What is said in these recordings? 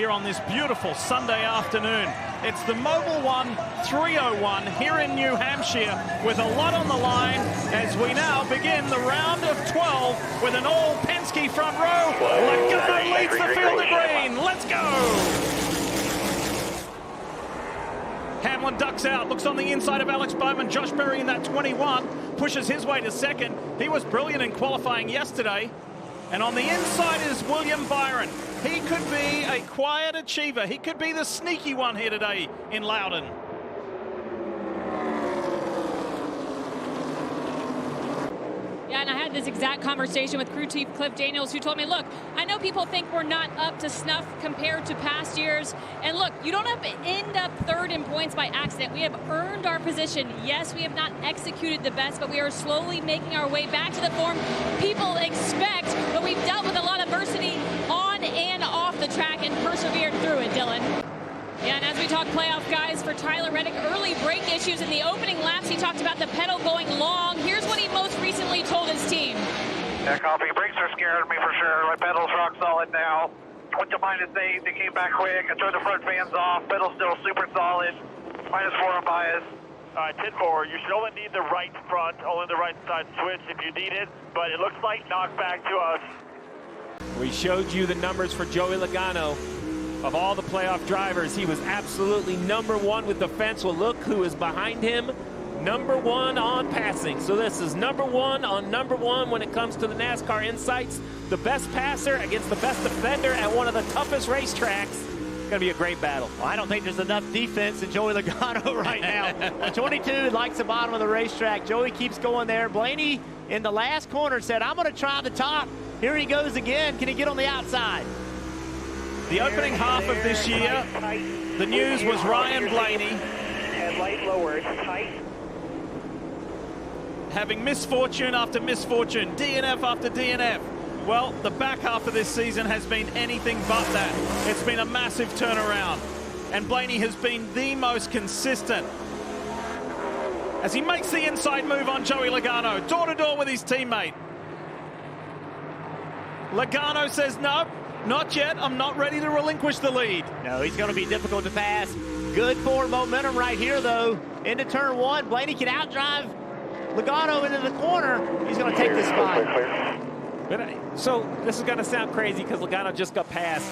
here on this beautiful Sunday afternoon. It's the Mobil 1 301 here in New Hampshire with a lot on the line as we now begin the round of 12 with an all Penske front row. Logano leads the field to green. Let's go! Hamlin ducks out, looks on the inside of Alex Bowman. Josh Berry in that 21 pushes his way to second. He was brilliant in qualifying yesterday. And on the inside is William Byron. He could be a quiet achiever. He could be the sneaky one here today in Loudon. Yeah, and I had this exact conversation with crew chief Cliff Daniels, who told me, look, I know people think we're not up to snuff compared to past years. And look, you don't have to end up third in points by accident. We have earned our position. Yes, we have not executed the best, but we are slowly making our way back to the form people expect. But we've dealt with a lot of adversity on and off the track and persevered through it, Dylan. Yeah, and as we talk playoff guys for Tyler Reddick, early brake issues in the opening laps. He talked about the pedal going long. Here's what he most recently told his team. Yeah, copy. Brakes are scaring me for sure. My pedal's rock solid now. Went to -8. They came back quick. I turned the front fans off. Pedal's still super solid. -4 on bias. All right, 10-4. You should only need the right front, only the right side switch if you need it. But it looks like knockback to us. We showed you the numbers for Joey Logano. Of all the playoff drivers, he was absolutely #1 with the fence. Well, look who is behind him. #1 on passing. So this is #1 on #1 when it comes to the NASCAR Insights. The best passer against the best defender at one of the toughest racetracks. Going to be a great battle. Well, I don't think there's enough defense in Joey Logano right now. 22 likes the bottom of the racetrack. Joey keeps going there. Blaney in the last corner said, I'm going to try the top. Here he goes again. Can he get on the outside? The opening half of this year, the news was Ryan Blaney having misfortune after misfortune, DNF after DNF. Well, the back half of this season has been anything but that. It's been a massive turnaround, and Blaney has been the most consistent. As he makes the inside move on Joey Logano, door-to-door with his teammate. Logano says, no, not yet. I'm not ready to relinquish the lead. No, he's going to be difficult to pass. Good forward momentum right here, though. Into turn 1. Blaney can outdrive Logano into the corner. He's going to take this spot. So this is going to sound crazy because Logano just got passed.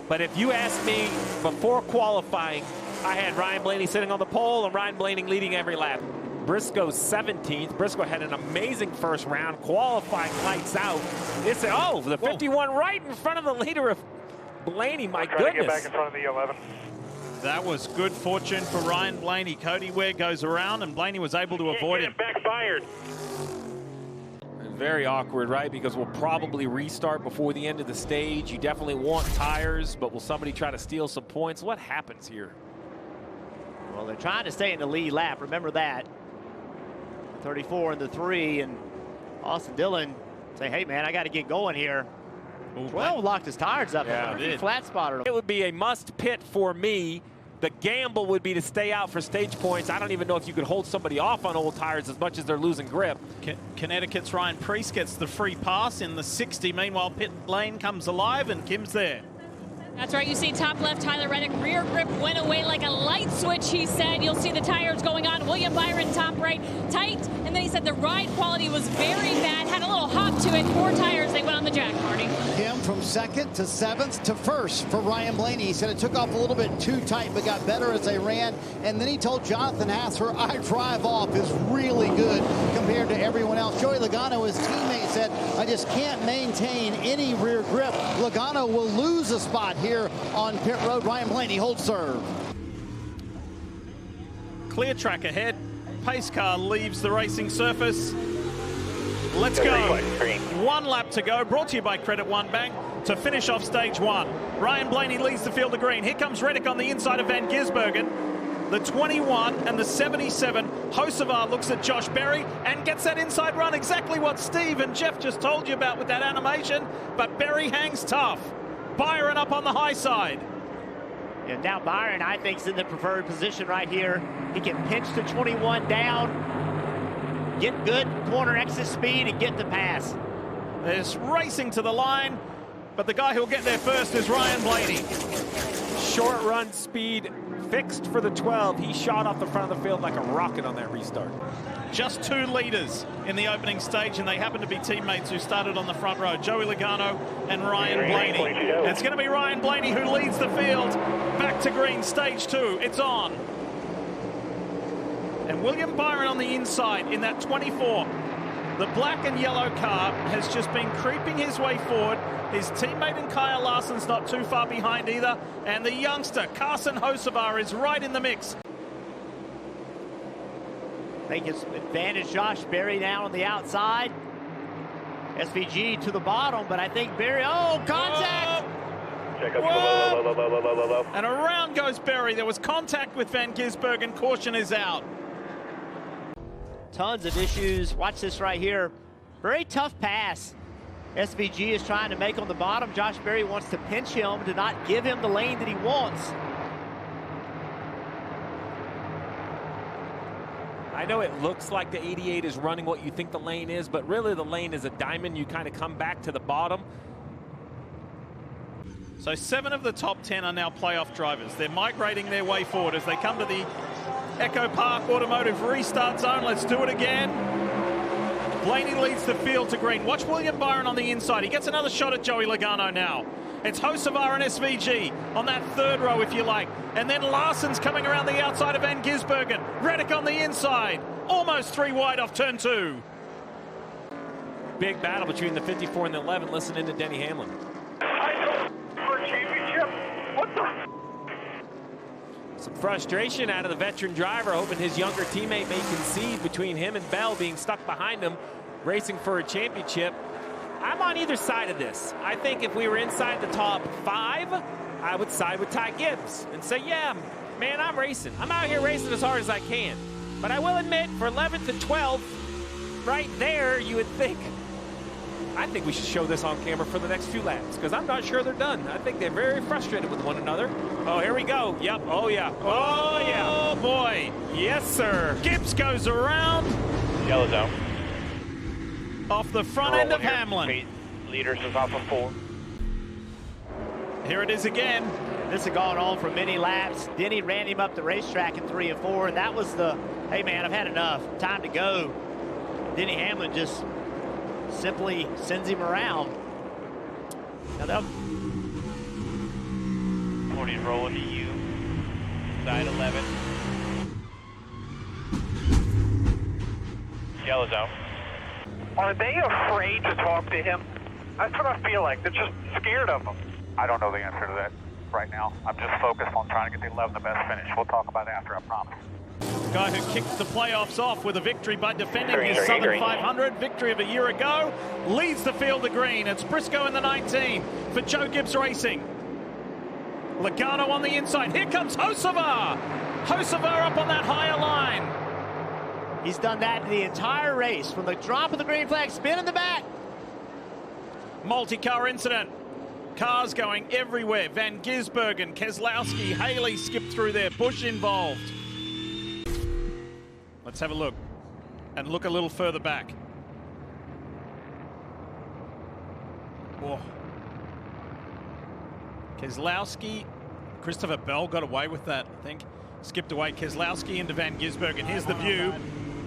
But if you asked me before qualifying, I had Ryan Blaney sitting on the pole and Ryan Blaney leading every lap. Briscoe's 17th. Briscoe had an amazing first round, qualifying lights out. It's the 51 right in front of the leader of Blaney. My goodness. To get back in front of the 11. That was good fortune for Ryan Blaney. Cody Ware goes around, and Blaney was able to avoid him. Backfired. Very awkward, right? Because we'll probably restart before the end of the stage. You definitely want tires, but will somebody try to steal some points? What happens here? Well, they're trying to stay in the lead lap. Remember that. 34 in the 3, and Austin Dillon say, hey, man, I got to get going here. Well, locked his tires up. Yeah, flat spotted. It would be a must pit for me. The gamble would be to stay out for stage points. I don't even know if you could hold somebody off on old tires as much as they're losing grip. Connecticut's Ryan Preece gets the free pass in the 60. Meanwhile, pit lane comes alive, and Kim's there. That's right. You see top left, Tyler Reddick. Rear grip went away like a light switch, he said. You'll see the tires going on. William Byron, top right, tight. And then he said the ride quality was very bad. Had a little hop to it. 4 tires, they went on the jack, Marty. Kim from 2nd to 7th to 1st for Ryan Blaney. He said it took off a little bit too tight, but got better as they ran. And then he told Jonathan Hasser, I drive off is really good compared to everyone else. Joey Logano, his teammate, said, I just can't maintain any rear grip. Logano will lose a spot here on pit road. Ryan Blaney holds serve. Clear track ahead. Pace car leaves the racing surface. Let's go. 1 lap to go. Brought to you by Credit One Bank to finish off stage 1. Ryan Blaney leads the field to green. Here comes Reddick on the inside of Van Gisbergen. The 21 and the 77. Hocevar looks at Josh Berry and gets that inside run. Exactly what Steve and Jeff just told you about with that animation. But Berry hangs tough. Byron up on the high side. And now Byron, I think, is in the preferred position right here. He can pinch the 21 down, get good corner exit speed, and get the pass. There's racing to the line, but the guy who'll get there first is Ryan Blaney. short run speed fixed for the 12. He shot off the front of the field like a rocket on that restart. Just 2 leaders in the opening stage, and they happen to be teammates who started on the front row, Joey Logano and Ryan Blaney. And it's going to be Ryan Blaney who leads the field. Back to green, stage 2, it's on. And William Byron on the inside in that 24. The black and yellow car has just been creeping his way forward. His teammate in Kyle Larson's not too far behind either. And the youngster, Carson Hocevar, is right in the mix. I think it's advantage Josh Berry down on the outside. SVG to the bottom, but I think Berry, oh, contact! Whoa. And around goes Berry. There was contact with Van Gisbergen. Caution is out. Tons of issues. Watch this right here. Very tough pass. SVG is trying to make on the bottom. Josh Berry wants to pinch him to not give him the lane that he wants. I know it looks like the 88 is running what you think the lane is, but really the lane is a diamond. You kind of come back to the bottom. So 7 of the top 10 are now playoff drivers. They're migrating their way forward as they come to the Echo Park Automotive restart zone. Let's do it again. Blaney leads the field to green. Watch William Byron on the inside. He gets another shot at Joey Logano now. It's Hocevar and SVG on that 3rd row, if you like. And then Larson's coming around the outside of Van Gisbergen. Reddick on the inside. Almost 3 wide off turn 2. Big battle between the 54 and the 11. Listen in to Denny Hamlin. For championship. What the? Some frustration out of the veteran driver, hoping his younger teammate may concede between him and Bell being stuck behind him, racing for a championship. I'm on either side of this. I think if we were inside the top 5, I would side with Ty Gibbs and say, yeah, man, I'm racing. I'm out here racing as hard as I can. But I will admit, for 11th and 12th, right there, you would think, I think we should show this on camera for the next few laps, because I'm not sure they're done. I think they're very frustrated with one another. Oh, here we go. Yep. Oh, yeah. Oh, yeah. Oh, boy. Yes, sir. Gibbs goes around. Yellow zone. Off the front end of Hamlin. Leaders is off of 4. Here it is again. This has gone on for many laps. Denny ran him up the racetrack in 3 and 4. And that was the, hey, man, I've had enough. Time to go. Denny Hamlin just simply sends him around. Now they'll 40's rolling to you. Side 11. Yellow zone. Are they afraid to talk to him? That's what I feel like. They're just scared of him. I don't know the answer to that right now. I'm just focused on trying to get the 11 the best finish. We'll talk about it after, I promise. Guy who kicked the playoffs off with a victory by defending his Southern 500 victory of a year ago, leads the field to green. It's Briscoe in the 19 for Joe Gibbs Racing. Logano on the inside. Here comes Hocevar. Hocevar up on that higher line. He's done that the entire race, from the drop of the green flag, spin in the back. Multi-car incident. Cars going everywhere. Van Gisbergen, Keselowski, Haley skipped through there. Busch involved. Let's have a look. And look a little further back. Whoa. Keselowski. Christopher Bell got away with that, I think. Skipped away. Keselowski into Van Gisbergen. Here's the view.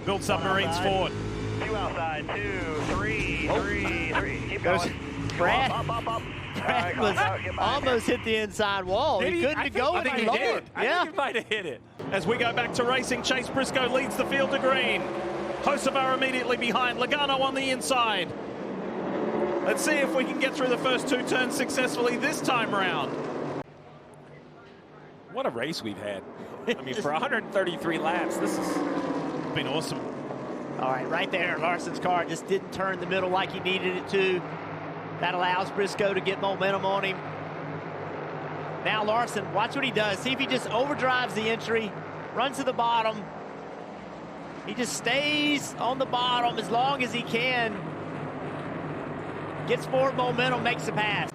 Build submarines forward. 2 outside, 2, 3, 3. Keep going. Brad, Up. Brad was almost hit the inside wall. He couldn't go I think any he lower. did. I think he might have hit it. As we go back to racing, Chase Briscoe leads the field to green. Hocevar immediately behind. Logano on the inside. Let's see if we can get through the first 2 turns successfully this time round. What a race we've had. I mean, for 133 laps, this has been awesome. All right, right there, Larson's car just didn't turn the middle like he needed it to. That allows Briscoe to get momentum on him. Now Larson, watch what he does. See if he just overdrives the entry, runs to the bottom. He just stays on the bottom as long as he can. Gets forward momentum, makes the pass.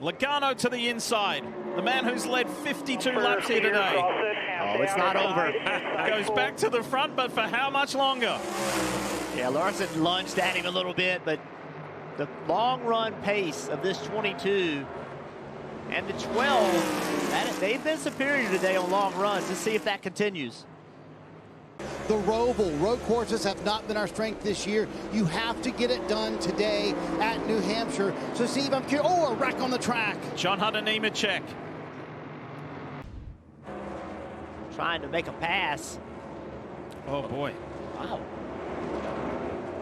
Logano to the inside. The man who's led 52 laps here today. Oh, it's not over. Goes back to the front, but for how much longer? Yeah, Larson lunged at him a little bit, but the long run pace of this 22 And the 12, they've been superior today on long runs. Let's see if that continues. The Roval. Road courses have not been our strength this year. You have to get it done today at New Hampshire. So, Steve, I'm curious. Oh, a wreck on the track. John Hunter Nemechek. Trying to make a pass. Oh, boy. Wow.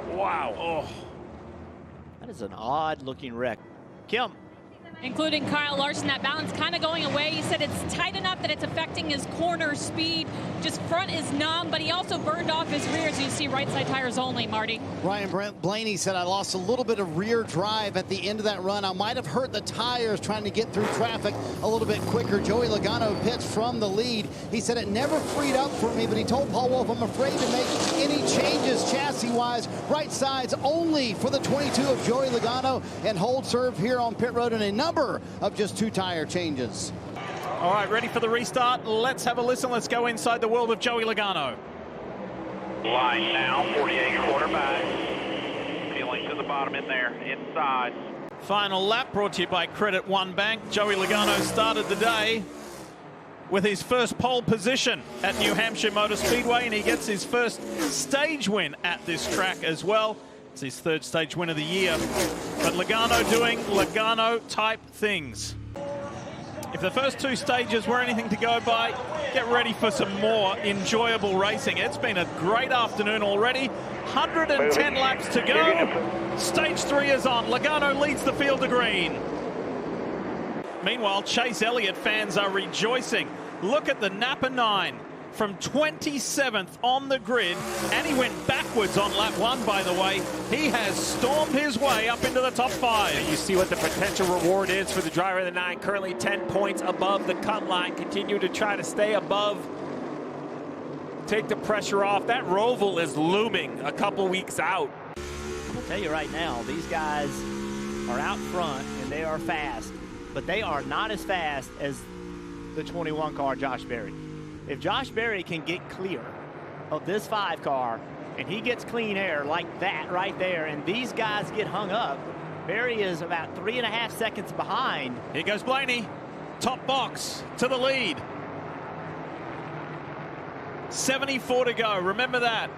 Wow. Oh. That is an odd-looking wreck. Kim. Including Kyle Larson, that balance kind of going away. He said it's tight enough that it's affecting his corner speed. Just front is numb, but he also burned off his rear, as you see right side tires only, Marty. Ryan Blaney said, I lost a little bit of rear drive at the end of that run. I might have hurt the tires trying to get through traffic a little bit quicker. Joey Logano pits from the lead. He said it never freed up for me, but he told Paul Wolf, I'm afraid to make any changes chassis-wise. Right sides only for the 22 of Joey Logano, and hold serve here on pit road in a number of just 2 tire changes. All right, ready for the restart? Let's have a listen. Let's go inside the world of Joey Logano. Line now, 48 quarterback. Feeling to the bottom in there, inside. Final lap brought to you by Credit One Bank. Joey Logano started the day with his first pole position at New Hampshire Motor Speedway, and he gets his first stage win at this track as well. It's his 3rd stage win of the year. But Logano doing Logano-type things. If the first 2 stages were anything to go by, get ready for some more enjoyable racing. It's been a great afternoon already. 110 laps to go. Stage 3 is on. Logano leads the field to green. Meanwhile, Chase Elliott fans are rejoicing. Look at the Napa 9. From 27th on the grid, and he went backwards on lap 1, by the way. He has stormed his way up into the top 5. And you see what the potential reward is for the driver of the 9, currently 10 points above the cut line. Continue to try to stay above, take the pressure off. That Roval is looming a couple weeks out. I'll tell you right now, these guys are out front, and they are fast, but they are not as fast as the 21 car, Josh Berry. If Josh Berry can get clear of this 5 car and he gets clean air like that right there, and these guys get hung up, Berry is about 3.5 seconds behind. Here goes Blaney. Top box to the lead. 74 to go. Remember that.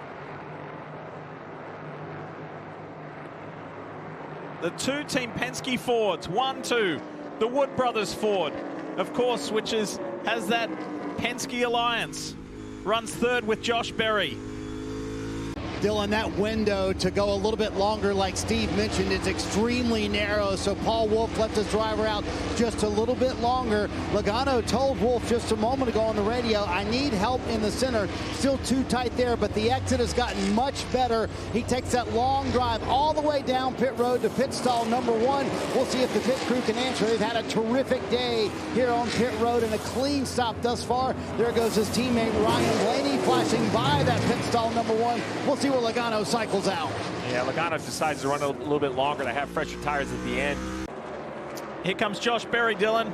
The 2 Team Penske Fords, 1-2. The Wood Brothers Ford, of course, which has that Penske Alliance, runs 3rd with Josh Berry. Dylan, that window to go a little bit longer, like Steve mentioned, is extremely narrow, so Paul Wolf left his driver out just a little bit longer. Logano told Wolf just a moment ago on the radio, I need help in the center. Still too tight there, but the exit has gotten much better. He takes that long drive all the way down pit road to pit stall number 1. We'll see if the pit crew can answer. They've had a terrific day here on pit road and a clean stop thus far. There goes his teammate Ryan Blaney flashing by that pit stall number 1. We'll see where Logano cycles out. Yeah, Logano decides to run a little bit longer to have fresher tires at the end. Here comes Josh Berry, Dylan.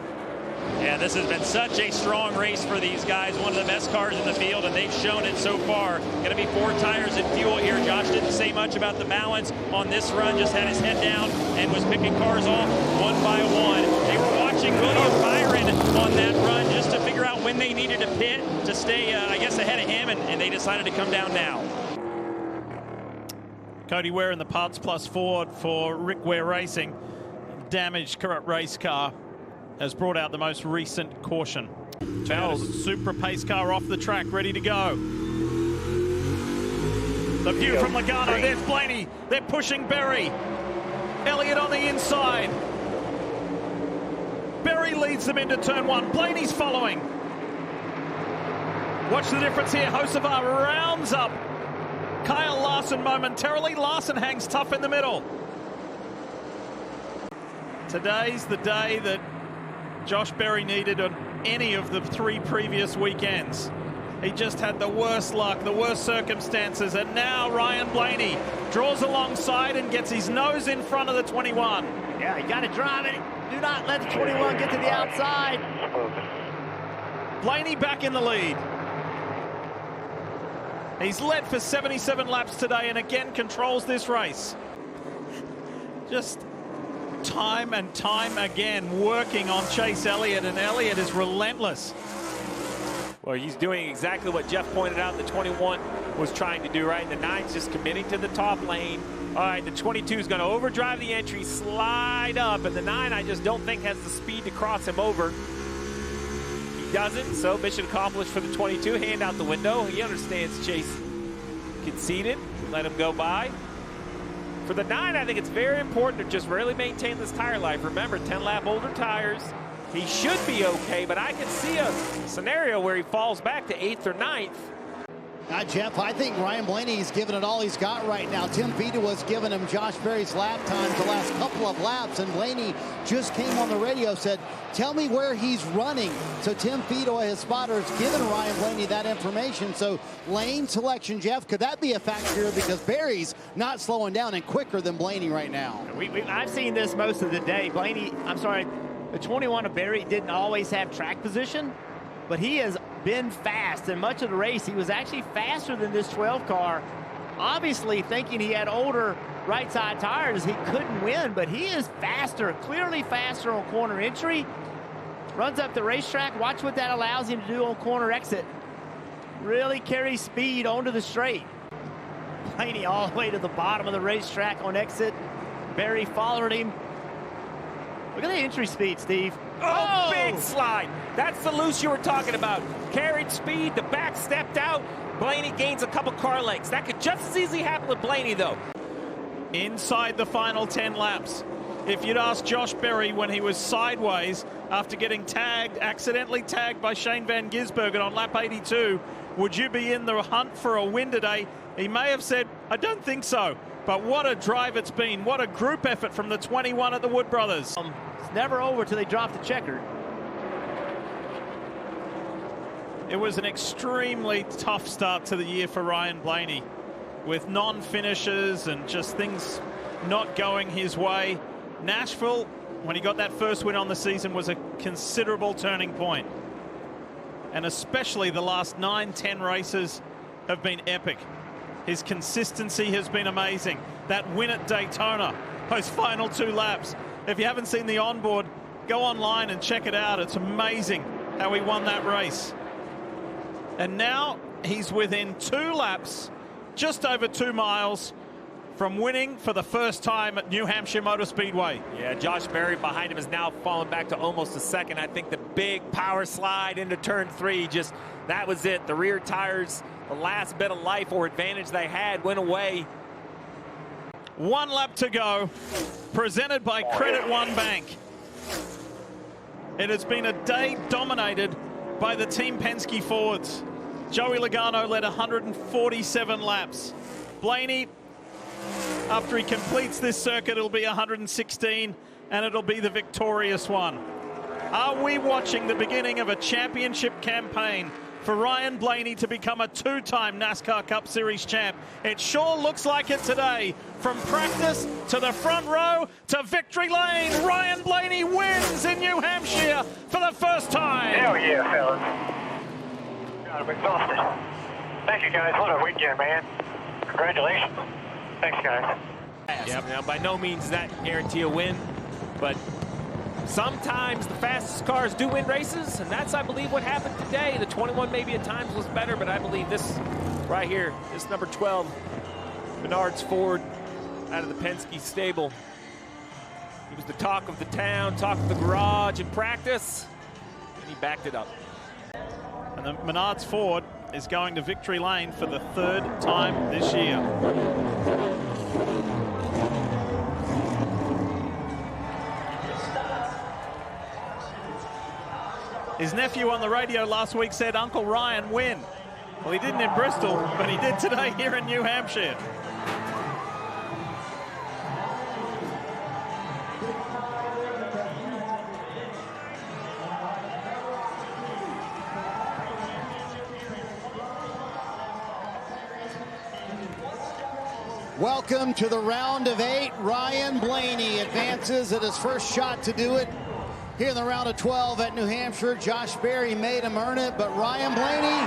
Yeah, this has been such a strong race for these guys. One of the best cars in the field, and they've shown it so far. Going to be 4 tires and fuel here. Josh didn't say much about the balance on this run, just had his head down and was picking cars off one by one. They were watching William Byron on that run just to figure out when they needed to pit to stay, I guess, ahead of him, and they decided to come down now. Cody Ware in the Parts Plus Ford for Rick Ware Racing. Damaged race car has brought out the most recent caution. Charles Supra pace car off the track, ready to go. The view from Logano. There's Blaney. They're pushing Berry. Elliott on the inside. Berry leads them into turn 1. Blaney's following. Watch the difference here. Hocevar rounds up Kyle Larson momentarily. Larson hangs tough in the middle. Today's the day that Josh Berry needed on any of the 3 previous weekends. He just had the worst luck, the worst circumstances, and now Ryan Blaney draws alongside and gets his nose in front of the 21. Yeah, you got to drive it. Do not let the 21 get to the outside. Blaney back in the lead. He's led for 77 laps today and again controls this race. Just time and time again working on Chase Elliott, and Elliott is relentless. Well, he's doing exactly what Jeff pointed out the 21 was trying to do, right? The 9's just committing to the top lane. All right, the 22 is going to overdrive the entry, slide up, and the 9 I just don't think has the speed to cross him over. He doesn't, so mission accomplished for the 22. Hand out the window. He understands Chase conceded. Let him go by. For the 9, I think it's very important to just really maintain this tire life. Remember, 10-lap older tires. He should be okay, but I can see a scenario where he falls back to 8th or 9th. Jeff, I think Ryan Blaney's giving it all he's got right now. Tim Vita was giving him Josh Berry's lap times the last couple of laps, and Blaney just came on the radio, said, tell me where he's running. So Tim Vita, his spotter, is giving Ryan Blaney that information. So lane selection, Jeff, could that be a factor here? Because Berry's not slowing down and quicker than Blaney right now. I've seen this most of the day. The 21 of Berry didn't always have track position, but he has been fast, and much of the race he was actually faster than this 12 car. Obviously thinking he had older right side tires, he couldn't win, but he is faster, clearly faster on corner entry. Runs up the racetrack. Watch what that allows him to do on corner exit. Really carries speed onto the straight. Blaney all the way to the bottom of the racetrack on exit. Berry followed him. Look at the entry speed, Steve. Oh, big slide. That's the loose you were talking about. Carried speed, the back stepped out. Blaney gains a couple car lengths. That could just as easily happen with Blaney, though. Inside the final 10 laps. If you'd asked Josh Berry when he was sideways after getting accidentally tagged by Shane Van Gisbergen on lap 82, would you be in the hunt for a win today? He may have said, I don't think so. But what a drive it's been. What a group effort from the 21 at the Wood Brothers. It's never over till they drop the checker. It was an extremely tough start to the year for Ryan Blaney, with non-finishes and just things not going his way. Nashville, when he got that first win on the season, was a considerable turning point. And especially the last 9-10 races have been epic. His consistency has been amazing. That win at Daytona, those final 2 laps. If you haven't seen the onboard, go online and check it out. It's amazing how he won that race. And now he's within 2 laps, just over 2 miles, from winning for the first time at New Hampshire Motor Speedway. Yeah, Josh Berry behind him is now fallen back to almost a second. I think the big power slide into turn 3, just that was it. The rear tires, the last bit of life or advantage they had went away. 1 lap to go, presented by Credit One Bank. It has been a day dominated by the Team Penske Fords. Joey Logano led 147 laps. Blaney, after he completes this circuit, it'll be 116, and it'll be the victorious one. Are we watching the beginning of a championship campaign for Ryan Blaney to become a 2-time NASCAR Cup Series champ? It sure looks like it today. From practice to the front row to victory lane, Ryan Blaney wins in New Hampshire for the first time. Hell yeah, fellas. God, I'm exhausted. Thank you, guys. What a weekend, man. Congratulations. Thanks, guys. Yep. Now, by no means does that guarantee a win, but sometimes the fastest cars do win races, and that's, I believe, what happened today. The 21 maybe at times was better, but I believe this right here, this number 12, Menards Ford, out of the Penske stable. He was the talk of the town, talk of the garage in practice, and he backed it up. And the Menards Ford is going to victory lane for the 3rd time this year. His nephew on the radio last week said Uncle Ryan win. Well, he didn't in Bristol, but he did today here in New Hampshire. Welcome to the round of 8. Ryan Blaney advances at his first shot to do it here in the round of 12 at New Hampshire. Josh Berry made him earn it, but Ryan Blaney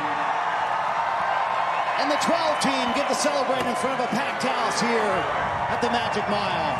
and the 12 team get to celebrate in front of a packed house here at the Magic Mile.